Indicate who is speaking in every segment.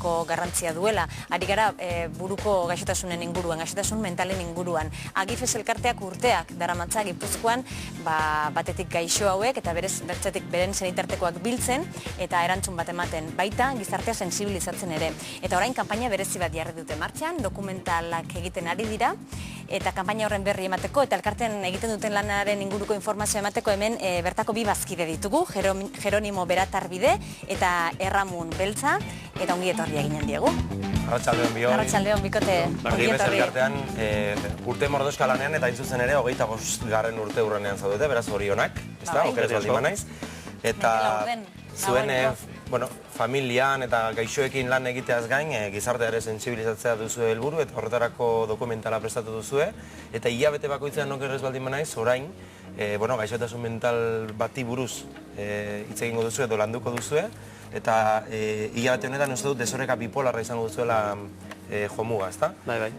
Speaker 1: garrantzia duela. Ari gara buruko gaixotasunen inguruan, gaixotasun mentalen inguruan. Agifes elkarteak urteak daramatza Gipuzkoan batetik gaixo hauek eta bertzetik beren senitartekoak biltzen eta erantzun bat ematen. Baita gizartea sensibilizatzen ere. Eta orain kanpaina berezi bat jarri dute martxan, dokumentalak egiten ari dira eta kanpaina horren berri emateko eta elkartean egiten duten lanaren inguruko informazioa emateko hemen bertako bi bazkide ditugu, Jeronimo Beratarbide eta Erramun Beltza, eta ongi etorria ginen diegu.
Speaker 2: Arratsaldeon bioi.
Speaker 1: Arratsaldeon bikote.
Speaker 2: Agifes elkartean urte mordoska lanean eta intzuzen ere 25. urte urrenean zaudete, beraz zorionak, ezta? Okerez baldin banaiz. Eta zuen familian eta gaixoekin lan egiteaz gain, gizarteare sentsibilizatzea duzu helburu eta horretarako dokumentala prestatu duzue. Eta hilabete bakoitzean okerez baldin banaiz, orain, gaixotasun mental bati buruz hitz egingo duzue edo landuko duzue. Eta hilabete honetan uste dut desoreka bipolarra izango duzuela jomuga, ezta?
Speaker 3: Bai.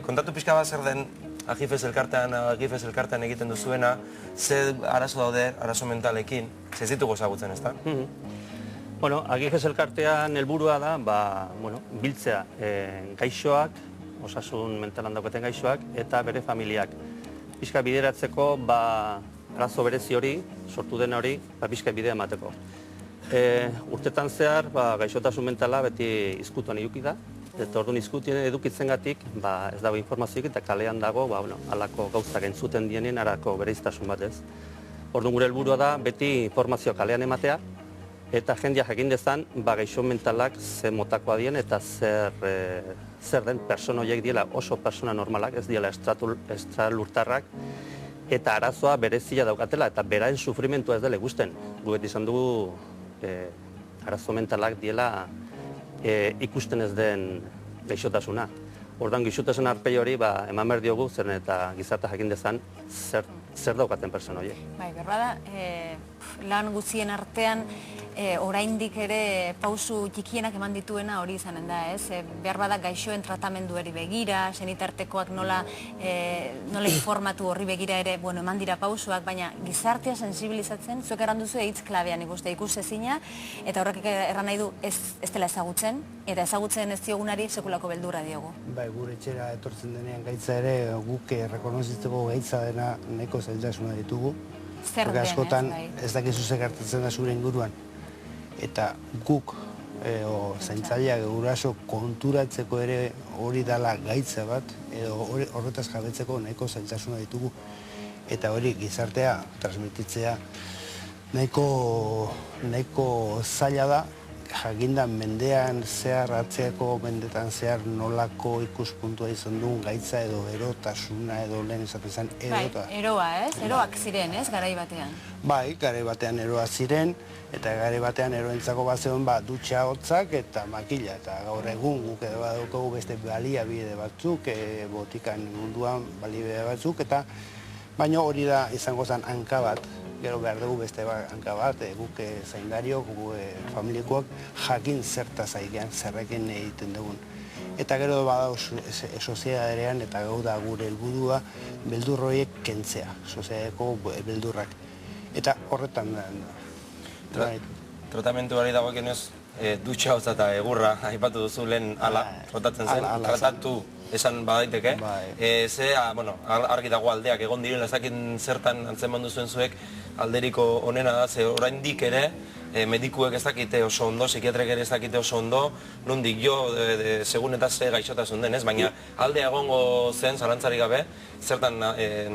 Speaker 2: Kontatu pixka bat zer den Agifes elkartean egiten duzuena, ze arazo daude, arazo mentalekin, ez ditugu ezagutzen, ezta?
Speaker 3: Agifes elkartean helburua da, biltzea gaixoak, osasun mentalan daukaten gaixoak, eta bere familiak. Pixka bideratzeko, arazo berezi hori, sortu den hori, pixka bidea emateko. Urtetan zehar, gaixotasun mentala beti izkutuan eduki da, eta orduan izkutien edukitzen gatik, ez dago informazioik eta kalean dago, alako gauzak entzuten dienien arako bereiztasun batez. Orduan gure helburua da, beti informazio kalean ematea, eta jendia jakin dezan, gaixo mentalak ze motakoa dien eta zer den persona horiek diela oso persona normalak, ez diela estralurtarrak, eta arazoa berezia daukatela, eta beraen sufrimentua ez dela ikusten. Gu beti izan dugu arazo mentalak diela ikusten ez den gaixotasuna. Orduan gaixotasun arpei hori eman behar diogu, zeren eta gizartea jakin dezan zer daukaten persona horiek.
Speaker 1: Bai, berbada, lan guztien artean oraindik ere pausu txikienak eman dituena hori izanen da, ez? Behar bada gaixoen tratamenduari begira, senitartekoak nola informatu horri begira ere, eman dira pausuak, baina gizartea sensibilizatzen, zuek erran duzu hitz klabean ikusezina, eta horrek erran nahi du ez dela ezagutzen, eta ezagutzen ez diogunari sekulako beldurra diogu.
Speaker 4: Bai, gure etxera etortzen denean gaitza ere, guk rekonozitzeko gaitza dena nahiko zailtasuna ditugu.
Speaker 1: Zer den,
Speaker 4: askotan ez dakizu zer gertatzen da zure inguruan. Eta guk, zaintzaileak guraso konturatzeko ere hori dala gaitza bat, edo horretaz jabetzeko nahiko zailtasuna ditugu. Eta hori gizartea transmititzea nahiko zaila da, jakinda mendean zehar, atzeako mendetan zehar nolako ikuspuntua izan duen gaitza edo erotasuna edo lehen esaten zen erota.
Speaker 1: Bai, eroa, ez? Eroak ziren, ez, garai batean?
Speaker 4: Bai, garai batean eroa ziren, eta garai batean eroentzako bat zegoen dutxa hotzak eta makila. Eta gaur egun guk edo badukagu beste baliabide batzuk, botikan munduan baliabide batzuk, eta baina hori da izango zen hanka bat. Gero behar dugu beste hanka bat, guk zaindariok, guk familikoak jakin zertaz aigean, zerrekin egiten dugun. Eta gero badau soziadadean eta gau da gure helburua beldur horiek kentzea, soziadeko beldurrak. Eta horretan da.
Speaker 2: Tratamentuari dagoekenez, dutxa hotza eta egurra aipatu duzu lehen ala, rotatzen zen, tratatu esan badaiteke. Argi dago aldeak egon direla ezakin zertan antzeman duzuen zuek, alderiko onena da, ze oraindik ere medikuek ez dakite oso ondo, psikiatrek ere ez dakite oso ondo, nondik jo, segun eta ze gaixotasun denez, baina aldea egongo zen, zalantzari gabe, zertan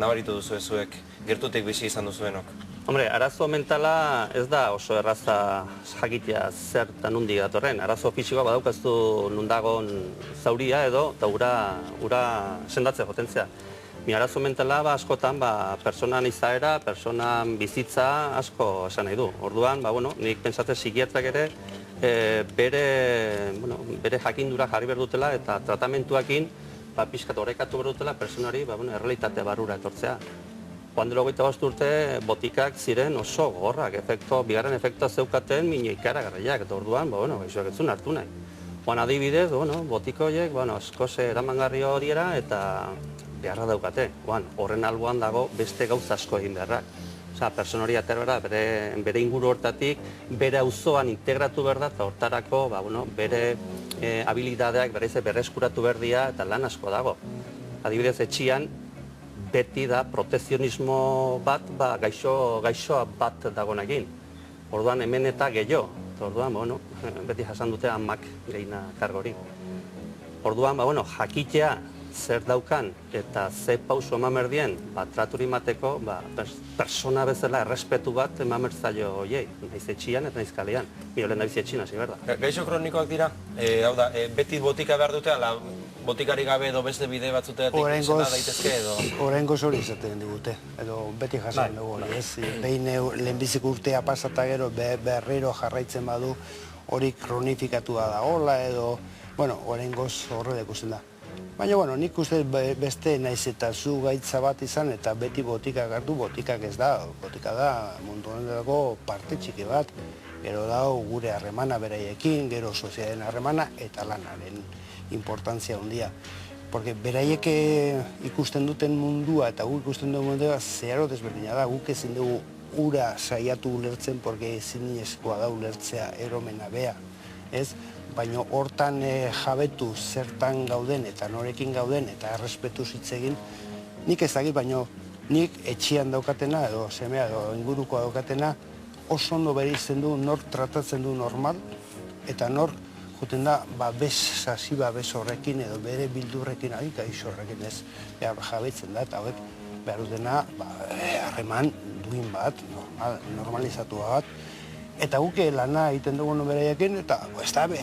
Speaker 2: nabaritu duzu zuek, gertutik bizi izan duzuenok?
Speaker 3: Hombre, arazo mentala ez da oso erraza jakitea zertan nondik datorren. Arazo fisikoa badaukaztu nondagon zauria edo, eta ura sendatzea potentzia. Mi arazo mentala askotan personan izaera, personan bizitza asko esan nahi du. Orduan, nik pentsatzen psikiatrak ere bere jakindura jarri behar dutela eta tratamentuakin pixkat horrekatu behar dutela personari errealitate barrura etortzea. Joan dela 25 urte botikak ziren oso gorrak, bigarren efektua zeukaten ikaragarriak, eta orduan, gaixoak ez zuen hartu nahi. Joan adibidez, botiko horiek, askoze eramangarri horiera eta beharra daukate. Horren alboan dago beste gauza asko egin beharrak. Persona hori atera bere inguru hortatik, bere auzoan integratu behar da, eta hortarako bere habilidadeak berreskuratu berdia eta lan asko dago. Adibidez, etxian beti da protezionismo bat, gaixoa bat dagoenekin. Orduan hemen eta gehiago. Orduan, beti jasan dute amak gehina kargori. Orduan, jakitea zer daukan eta ze pauso eman berdien, traturi mateko, persona bezala errespetu bat eman bertzaio hoiei, naiz etxian eta naiz kalean. Miro lehen da bizi etxina, hasi berda.
Speaker 2: Gaixo kronikoak dira? Hau da, beti botika behar dute, ala botikari gabe edo beste bide batzuteatik izena daitezke edo?
Speaker 4: Oraingoz hori izaten digute, edo beti jasan dugu hori, ez? Behin lehenbizik urtea pasata gero berriro jarraitzen badu hori kronifikatua da hola edo, oraingoz horrela ikusten da. Baina, nik uste beste naiz eta zu gaitza bat izan eta beti botikak hartu, botikak ez da. Botika da mundu honetako parte txiki bat. Gero dago gure harremana beraiekin, gero sozialen harremana eta lanaren importantzia handia. Porque beraiek ikusten duten mundua eta guk ikusten duten mundua zeharo desberdina da. Guk ezin dugu ura saiatu ulertzen, porque ezin eskoa da ulertzea eromena bea. Ez? Baina hortan jabetu zertan gauden eta norekin gauden eta errespetuz hitz egin, nik ez dakit, baina nik etxian daukatena edo semea edo ingurukoa daukatena oso ondo bereizten du nor tratatzen du normal eta nor juten da sasi babes horrekin edo bere bildurrekin gaixo horrekin ez jabetzen da eta hauek behar dutena harreman duin bat, normalizatua bat. Eta guke lana egiten dugu beraiekin, eta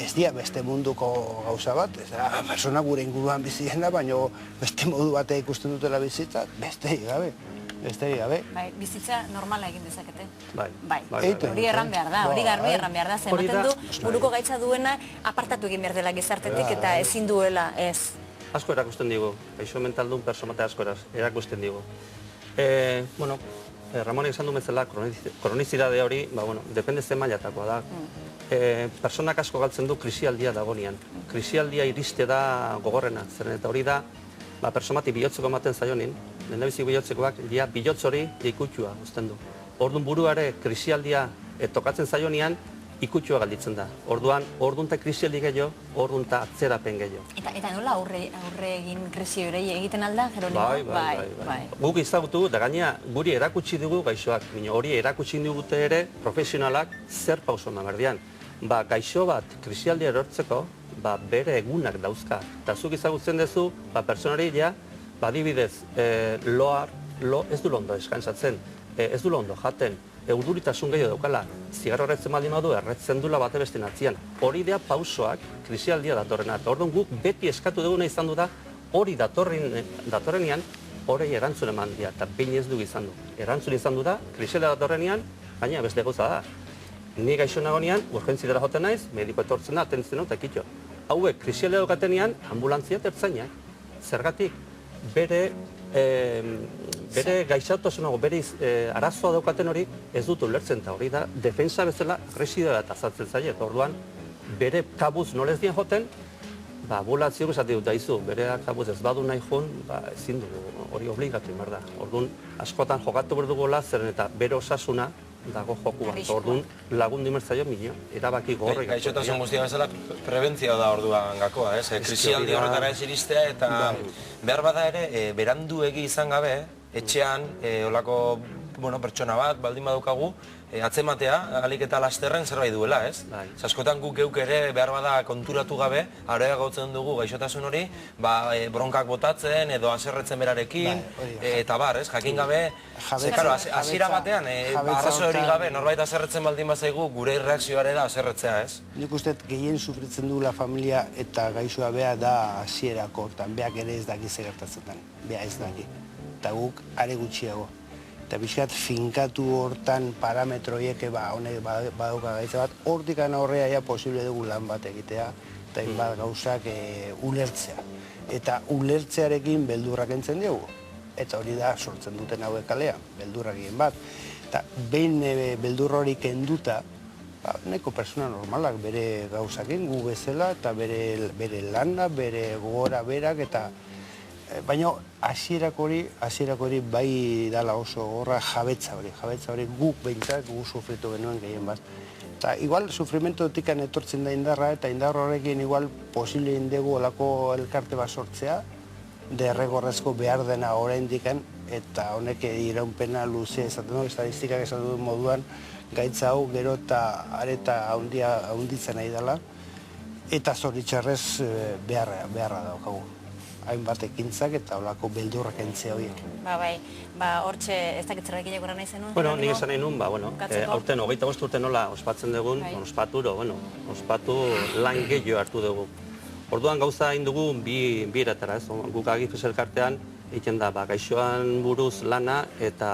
Speaker 4: ez dira beste munduko gauza bat, ez da persona gure inguruan bizi dena, baina beste modu batea ikusten dutela bizitza, besterik gabe.
Speaker 1: Bai, bizitza normala egin dezakete.
Speaker 3: Bai.
Speaker 1: Hori erran behar da, hori garbi erran behar da, zematen du, buruko gaitza duena apartatu egin behar dela gizartetik eta ezin duela, ez.
Speaker 3: Asko erakusten digu, gaixo mentaldun pertsonate asko erakusten digu. Ramonek esan du bezala, kronizidade hori, depende zen mailatakoa da. Personak asko galtzen du krisialdia dagonean. Krisialdia iriste da gogorrena, zeren eta hori da, persomati bihotzeko ematen zaionin, lehendabizik bihotzekoak, bihotz hori ikutua uzten du. Orduan buruare krisialdia tokatzen zaionean, ikutua galditzen da. Orduan eta krisialdi gehiago, orduan eta atzerapen gehiago.
Speaker 1: Eta nola aurre egin krisi hori egiten alda, Jeronimo?
Speaker 3: Bai. Guk izagutu, da gaina guri erakutsi dugu gaixoak, hori erakutsi digute ere profesionalak zer pauso eman berdian. Gaixo bat krisialdia erortzeko, bere egunak dauzka. Eta zuk izagutzen duzu, pertsonari adibidez, lo ez du londo eskaintzatzen, ez du londo jaten, urduritasun gehiago daukala, zigarro erretzen baldin badu, erretzen dula bate beste atzian. Hori dea pausoak krisialdia datorrena. Orduan guk beti eskatu duguna izan du da, hori datorrenean, hori erantzun eman dira, eta behin ez dugu izan du. Erantzun izan du da, krisialdia datorrenean, baina beste gauza da. Ni gaixo nagonean, urgentzidera joten naiz, mediko etortzen da, atentzen dut, ekitxo. Hauek, krisialdia daukatenean, ambulantzia tertzainak. Zergatik, bere gaixotasunago, bere arazoa daukaten hori ez dut ulertzen, eta hori da, defensa bezala residioa eta azaltzen zaie. Orduan, bere kabuz nolez dien joten, ambulantziok esate dut daizu, bere kabuz ez badu nahi joan, ezin dugu, hori obligatu behar da. Orduan, askotan jokatu behar dugu zeren eta bere osasuna dago joku bat. Orduan, lagundu imertzaio milio, erabaki gorri.
Speaker 2: Gaixotasun guztia bezala, prebentzia da orduan gakoa, krisialdi horretara ez iristea, eta behar bada ere, beranduegi izan gabe, etxean, olako pertsona bat, baldin badukagu, atzematea, alik eta lasterren zerbait duela, ez? Askotan guk geuk ere behar bada konturatu gabe, areagotzen dugu gaixotasun hori, bronkak botatzen edo haserretzen berarekin, eta ez, jakin gabe, hasiera batean, arrazo hori gabe, norbait haserretzen baldin bazaigu, gure reakzioare da haserretzea, ez?
Speaker 4: Nik uste gehien sufritzen duela familia eta gaixoa bea da hasierako hortan, beak ere ez daki zer gertatzen, bea ez daki, eta guk are gutxiago. Eta bizkat finkatu hortan parametroiek honek badauka gaitza bat, hortik aurrea posible dugu lan bat egitea, eta bat gauzak ulertzea. Eta ulertzearekin beldurrak entzen dugu. Eta hori da sortzen duten hauek kalea, beldurrak egin bat. Eta behin beldur hori kenduta, neko persona normalak bere gauzakin gu bezala, eta bere lana, bere gogora berak, eta baina hasierak hori bai dala oso gorra jabetza hori guk behintzat, guk sufritu genuen gehien bat. Eta igual sufrimentotik etortzen da indarra, eta indar horrekin igual posible indegu olako elkarte bat sortzea, derregorrezko behar dena oraindik, eta honek iraunpena luze esaten du, estadistikak esaten du moduan, gaitza hau gero eta areta handitzen nahi dela, eta zoritxarrez beharra daukagu. Hainbat ekintzak eta olako beldurrak entzia horiek.
Speaker 1: Bai, hortxe ez dakit zerbait gehiago nahi zenuen?
Speaker 3: Bueno, nik esan nahi nun, aurten 25 urte nola ospatzen dugun, ospatu lan gehiago hartu dugu. Orduan gauza hain dugu bi eratara, guk Agifes elkartean egiten da gaixoan buruz lana eta